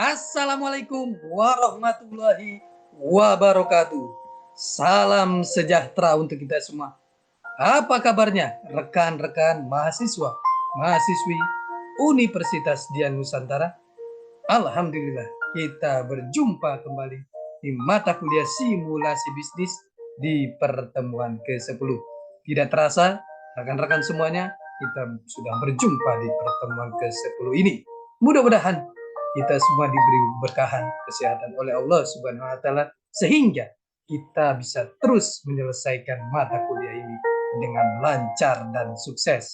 Assalamualaikum warahmatullahi wabarakatuh. Salam sejahtera untuk kita semua. Apa kabarnya rekan-rekan mahasiswa, mahasiswi Universitas Dian Nusantara? Alhamdulillah kita berjumpa kembali di mata kuliah simulasi bisnis di pertemuan ke-10. Tidak terasa rekan-rekan semuanya kita sudah berjumpa di pertemuan ke-10 ini. Mudah-mudahan kita semua diberi berkahan kesehatan oleh Allah Subhanahu wa taala sehingga kita bisa terus menyelesaikan mata kuliah ini dengan lancar dan sukses.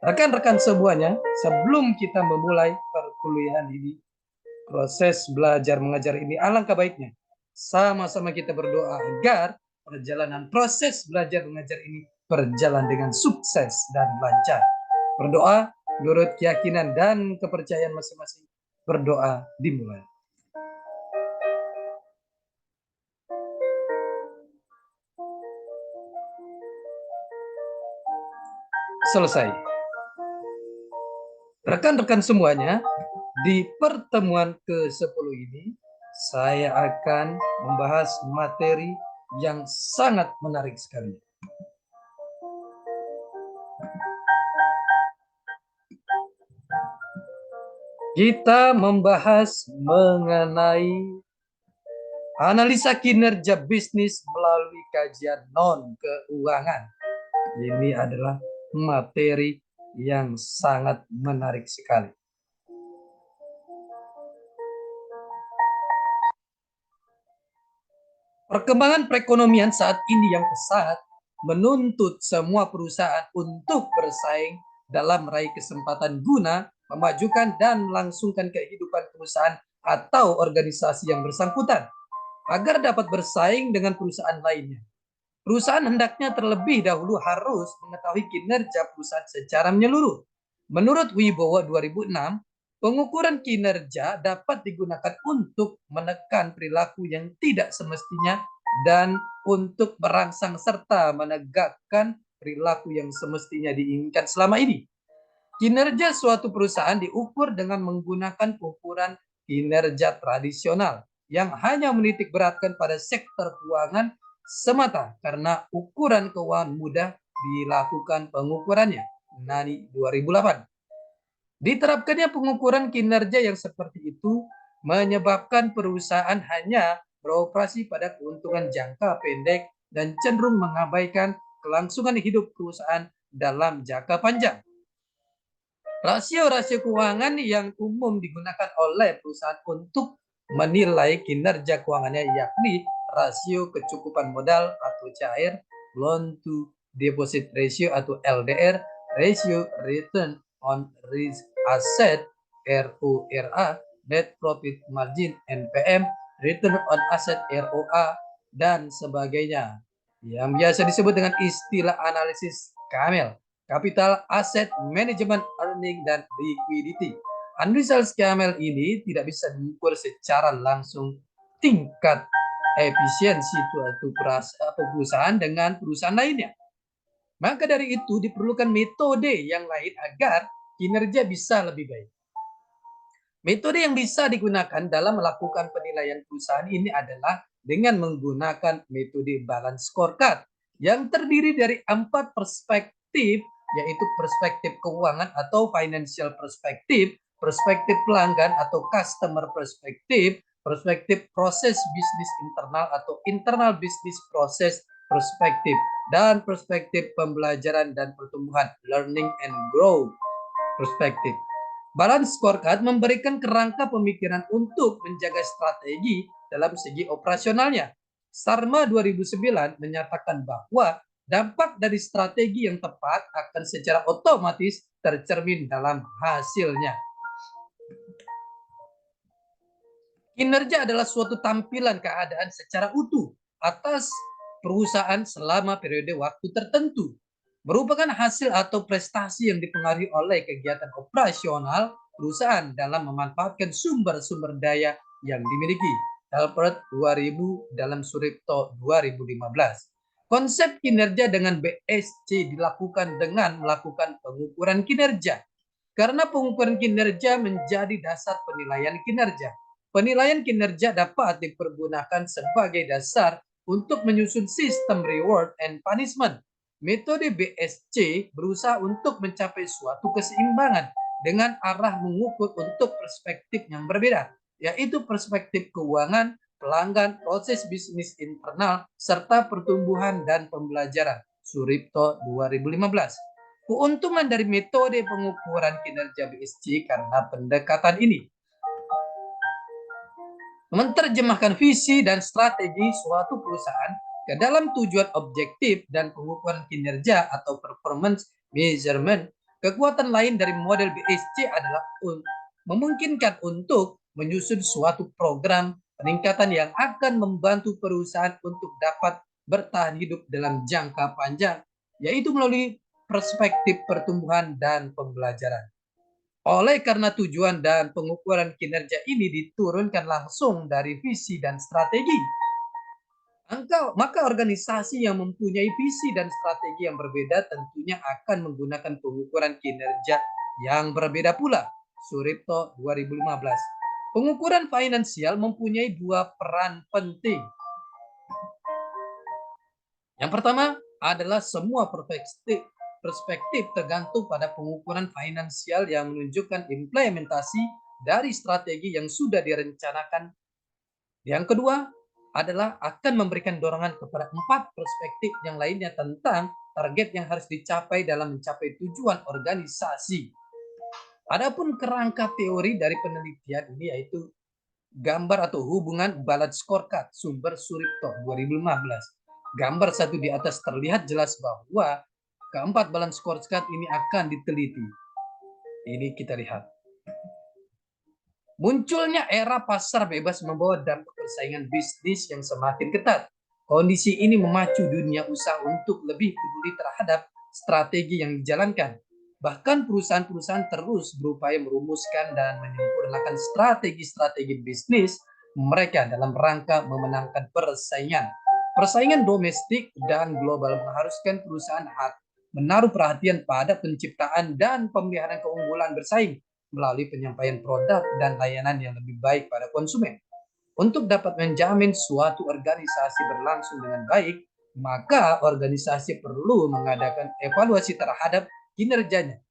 Rekan-rekan semuanya, sebelum kita memulai perkuliahan ini, proses belajar mengajar ini alangkah baiknya sama-sama kita berdoa agar perjalanan proses belajar mengajar ini berjalan dengan sukses dan lancar. Berdoa menurut keyakinan dan kepercayaan masing-masing. Berdoa dimulai. Selesai. Rekan-rekan semuanya, di pertemuan ke-10 ini saya akan membahas materi yang sangat menarik sekali. Kita membahas mengenai analisa kinerja bisnis melalui kajian non-keuangan. Ini adalah materi yang sangat menarik sekali. Perkembangan perekonomian saat ini yang pesat menuntut semua perusahaan untuk bersaing dalam meraih kesempatan guna memajukan dan melangsungkan kehidupan perusahaan atau organisasi yang bersangkutan agar dapat bersaing dengan perusahaan lainnya. Perusahaan hendaknya terlebih dahulu harus mengetahui kinerja perusahaan secara menyeluruh. Menurut Wibowo 2006, pengukuran kinerja dapat digunakan untuk menekan perilaku yang tidak semestinya dan untuk merangsang serta menegakkan perilaku yang semestinya diinginkan selama ini. Kinerja suatu perusahaan diukur dengan menggunakan ukuran kinerja tradisional yang hanya menitik beratkan pada sektor keuangan semata karena ukuran keuangan mudah dilakukan pengukurannya. Nani 2008. Diterapkannya pengukuran kinerja yang seperti itu menyebabkan perusahaan hanya beroperasi pada keuntungan jangka pendek dan cenderung mengabaikan kelangsungan hidup perusahaan dalam jangka panjang. Rasio-rasio keuangan yang umum digunakan oleh perusahaan untuk menilai kinerja keuangannya yakni rasio kecukupan modal atau cair, loan to deposit ratio atau LDR, ratio return on risk asset RORA, net profit margin NPM, return on asset ROA dan sebagainya. Yang biasa disebut dengan istilah analisis Camel. Capital Asset Management, Earning, dan Liquidity. Analisa Camel ini tidak bisa diukur secara langsung tingkat efisiensi suatu perusahaan dengan perusahaan lainnya. Maka dari itu diperlukan metode yang lain agar kinerja bisa lebih baik. Metode yang bisa digunakan dalam melakukan penilaian perusahaan ini adalah dengan menggunakan metode balance scorecard yang terdiri dari 4 perspektif, yaitu perspektif keuangan atau financial perspektif, perspektif pelanggan atau customer perspektif, perspektif proses bisnis internal atau internal business process perspektif, dan perspektif pembelajaran dan pertumbuhan learning and growth perspektif. Balance scorecard memberikan kerangka pemikiran untuk menjaga strategi dalam segi operasionalnya. Sarma 2009 menyatakan bahwa dampak dari strategi yang tepat akan secara otomatis tercermin dalam hasilnya. Kinerja adalah suatu tampilan keadaan secara utuh atas perusahaan selama periode waktu tertentu. Merupakan hasil atau prestasi yang dipengaruhi oleh kegiatan operasional perusahaan dalam memanfaatkan sumber-sumber daya yang dimiliki. Helpert 2000 dalam Suripto 2015. Konsep kinerja dengan BSC dilakukan dengan melakukan pengukuran kinerja. Karena pengukuran kinerja menjadi dasar penilaian kinerja. Penilaian kinerja dapat dipergunakan sebagai dasar untuk menyusun sistem reward and punishment. Metode BSC berusaha untuk mencapai suatu keseimbangan dengan arah mengukur untuk perspektif yang berbeda, yaitu perspektif keuangan, pelanggan, proses bisnis internal, serta pertumbuhan dan pembelajaran. Suripto 2015. Keuntungan dari metode pengukuran kinerja BSC karena pendekatan ini menerjemahkan visi dan strategi suatu perusahaan ke dalam tujuan objektif dan pengukuran kinerja atau performance measurement. Kekuatan lain dari model BSC adalah memungkinkan untuk menyusun suatu program peningkatan yang akan membantu perusahaan untuk dapat bertahan hidup dalam jangka panjang, yaitu melalui perspektif pertumbuhan dan pembelajaran. Oleh karena tujuan dan pengukuran kinerja ini diturunkan langsung dari visi dan strategi, maka organisasi yang mempunyai visi dan strategi yang berbeda tentunya akan menggunakan pengukuran kinerja yang berbeda pula. Suripto 2015. Pengukuran finansial mempunyai dua peran penting. Yang pertama adalah semua perspektif tergantung pada pengukuran finansial yang menunjukkan implementasi dari strategi yang sudah direncanakan. Yang kedua adalah akan memberikan dorongan kepada 4 perspektif yang lainnya tentang target yang harus dicapai dalam mencapai tujuan organisasi. Adapun kerangka teori dari penelitian ini yaitu gambar atau hubungan balance scorecard sumber Suripto 2015. Gambar satu di atas terlihat jelas bahwa keempat balance scorecard ini akan diteliti. Ini kita lihat. Munculnya era pasar bebas membawa dampak persaingan bisnis yang semakin ketat. Kondisi ini memacu dunia usaha untuk lebih peduli terhadap strategi yang dijalankan. Bahkan perusahaan-perusahaan terus berupaya merumuskan dan menyempurnakan strategi-strategi bisnis mereka dalam rangka memenangkan persaingan. Persaingan domestik dan global mengharuskan perusahaan menaruh perhatian pada penciptaan dan pemeliharaan keunggulan bersaing melalui penyampaian produk dan layanan yang lebih baik pada konsumen. Untuk dapat menjamin suatu organisasi berlangsung dengan baik, maka organisasi perlu mengadakan evaluasi terhadap kinerjanya.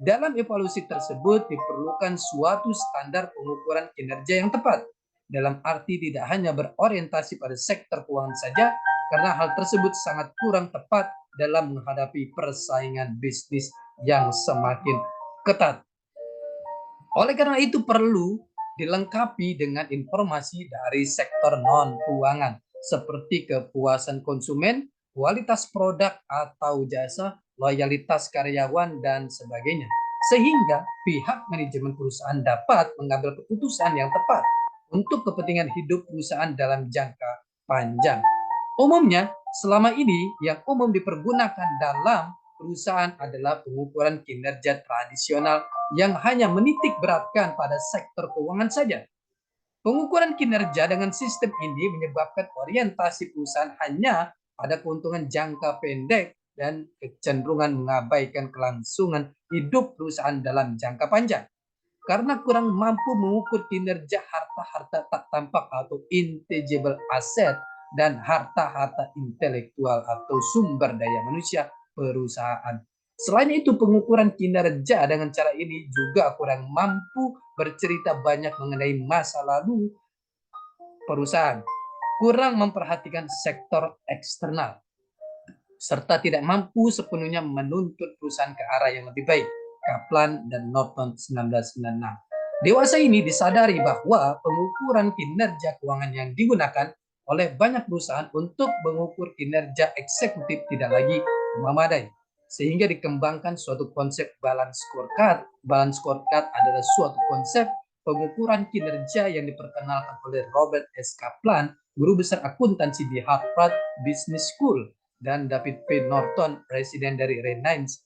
Dalam evaluasi tersebut diperlukan suatu standar pengukuran kinerja yang tepat, dalam arti tidak hanya berorientasi pada sektor keuangan saja, karena hal tersebut sangat kurang tepat dalam menghadapi persaingan bisnis yang semakin ketat. Oleh karena itu perlu dilengkapi dengan informasi dari sektor non-keuangan seperti kepuasan konsumen, kualitas produk atau jasa, loyalitas karyawan, dan sebagainya. Sehingga pihak manajemen perusahaan dapat mengambil keputusan yang tepat untuk kepentingan hidup perusahaan dalam jangka panjang. Umumnya, selama ini yang umum dipergunakan dalam perusahaan adalah pengukuran kinerja tradisional yang hanya menitik beratkan pada sektor keuangan saja. Pengukuran kinerja dengan sistem ini menyebabkan orientasi perusahaan hanya pada keuntungan jangka pendek dan kecenderungan mengabaikan kelangsungan hidup perusahaan dalam jangka panjang. Karena kurang mampu mengukur kinerja harta-harta tak tampak atau intangible asset dan harta-harta intelektual atau sumber daya manusia perusahaan. Selain itu, pengukuran kinerja dengan cara ini juga kurang mampu bercerita banyak mengenai masa lalu perusahaan, kurang memperhatikan sektor eksternal, serta tidak mampu sepenuhnya menuntut perusahaan ke arah yang lebih baik. Kaplan dan Norton 1996. Dewasa ini disadari bahwa pengukuran kinerja keuangan yang digunakan oleh banyak perusahaan untuk mengukur kinerja eksekutif tidak lagi memadai, sehingga dikembangkan suatu konsep balance scorecard. Balance scorecard adalah suatu konsep pengukuran kinerja yang diperkenalkan oleh Robert S. Kaplan, guru besar akuntansi di Harvard Business School, dan David P. Norton, presiden dari Renaissance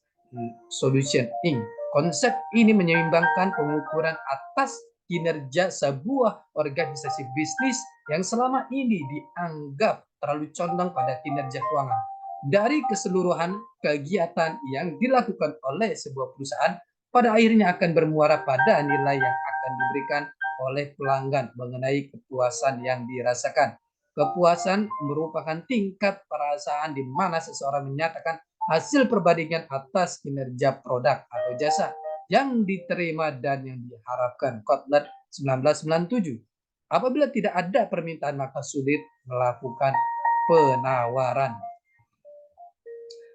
Solution Inc. Konsep ini menyeimbangkan pengukuran atas kinerja sebuah organisasi bisnis yang selama ini dianggap terlalu condong pada kinerja keuangan. Dari keseluruhan kegiatan yang dilakukan oleh sebuah perusahaan, pada akhirnya akan bermuara pada nilai yang akan diberikan oleh pelanggan mengenai kepuasan yang dirasakan. Kepuasan merupakan tingkat perasaan di mana seseorang menyatakan hasil perbandingan atas kinerja produk atau jasa yang diterima dan yang diharapkan. Kotler 1997. Apabila tidak ada permintaan maka sulit melakukan penawaran.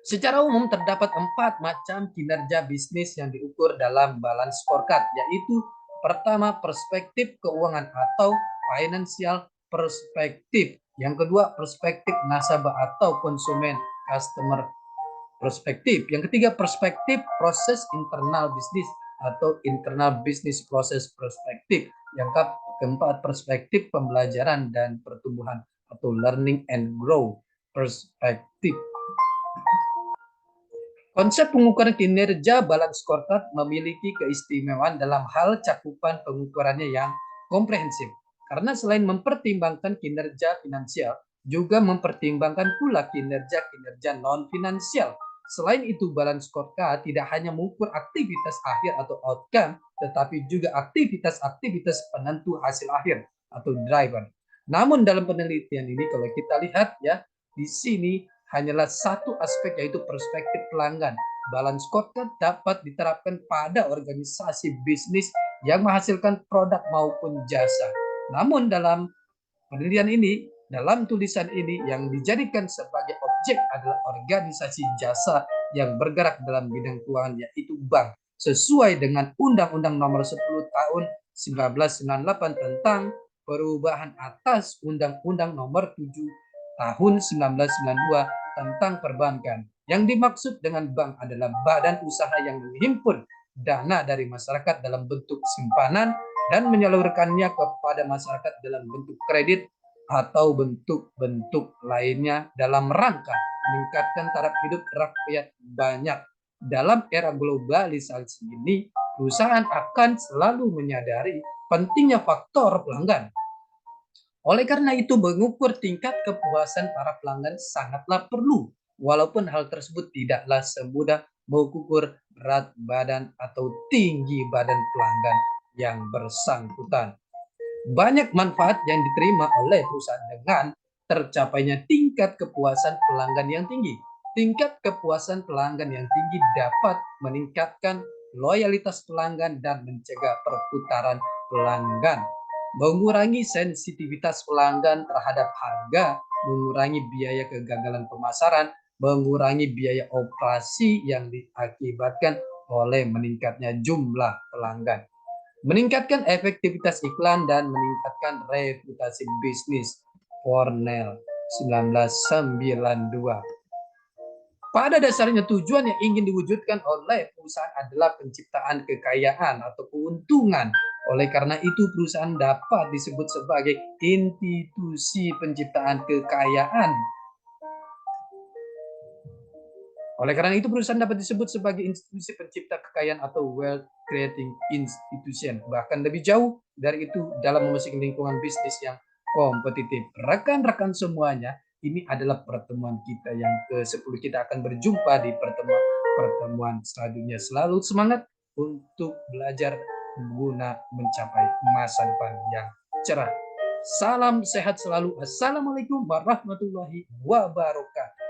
Secara umum terdapat 4 macam kinerja bisnis yang diukur dalam balance scorecard, yaitu pertama perspektif keuangan atau financial perspektif. Yang kedua perspektif nasabah atau konsumen customer perspektif. Yang ketiga perspektif proses internal bisnis atau internal business process perspektif. Yang keempat perspektif pembelajaran dan pertumbuhan atau learning and grow perspektif. Konsep pengukuran kinerja balance scorecard memiliki keistimewaan dalam hal cakupan pengukurannya yang komprehensif. Karena selain mempertimbangkan kinerja finansial, juga mempertimbangkan pula kinerja non-finansial. Selain itu, balance scorecard tidak hanya mengukur aktivitas akhir atau outcome, tetapi juga aktivitas-aktivitas penentu hasil akhir atau driver. Namun dalam penelitian ini kalau kita lihat ya, di sini hanyalah satu aspek yaitu perspektif pelanggan. Balance scorecard dapat diterapkan pada organisasi bisnis yang menghasilkan produk maupun jasa. Namun dalam penelitian ini, dalam tulisan ini yang dijadikan sebagai objek adalah organisasi jasa yang bergerak dalam bidang keuangan yaitu bank. Sesuai dengan Undang-Undang Nomor 10 Tahun 1998 tentang perubahan atas Undang-Undang Nomor 7 Tahun 1992 tentang perbankan. Yang dimaksud dengan bank adalah badan usaha yang menghimpun dana dari masyarakat dalam bentuk simpanan dan menyalurkannya kepada masyarakat dalam bentuk kredit atau bentuk-bentuk lainnya dalam rangka meningkatkan taraf hidup rakyat banyak. Dalam era globalisasi ini, perusahaan akan selalu menyadari pentingnya faktor pelanggan. Oleh karena itu, mengukur tingkat kepuasan para pelanggan sangatlah perlu, walaupun hal tersebut tidaklah semudah mengukur berat badan atau tinggi badan pelanggan yang bersangkutan. Banyak manfaat yang diterima oleh perusahaan dengan tercapainya tingkat kepuasan pelanggan yang tinggi. Tingkat kepuasan pelanggan yang tinggi dapat meningkatkan loyalitas pelanggan dan mencegah perputaran pelanggan, mengurangi sensitivitas pelanggan terhadap harga, mengurangi biaya kegagalan pemasaran, mengurangi biaya operasi yang diakibatkan oleh meningkatnya jumlah pelanggan, meningkatkan efektivitas iklan dan meningkatkan reputasi bisnis. Cornell 1992. Pada dasarnya tujuan yang ingin diwujudkan oleh perusahaan adalah penciptaan kekayaan atau keuntungan. Oleh karena itu perusahaan dapat disebut sebagai institusi penciptaan kekayaan. Oleh karena itu perusahaan dapat disebut sebagai institusi pencipta kekayaan atau wealth creating institution. Bahkan lebih jauh dari itu dalam memasuki lingkungan bisnis yang kompetitif. Rekan-rekan semuanya, ini adalah pertemuan kita yang ke-10. Kita akan berjumpa di pertemuan selanjutnya. Selalu semangat untuk belajar guna mencapai masa depan yang cerah. Salam sehat selalu. Assalamualaikum warahmatullahi wabarakatuh.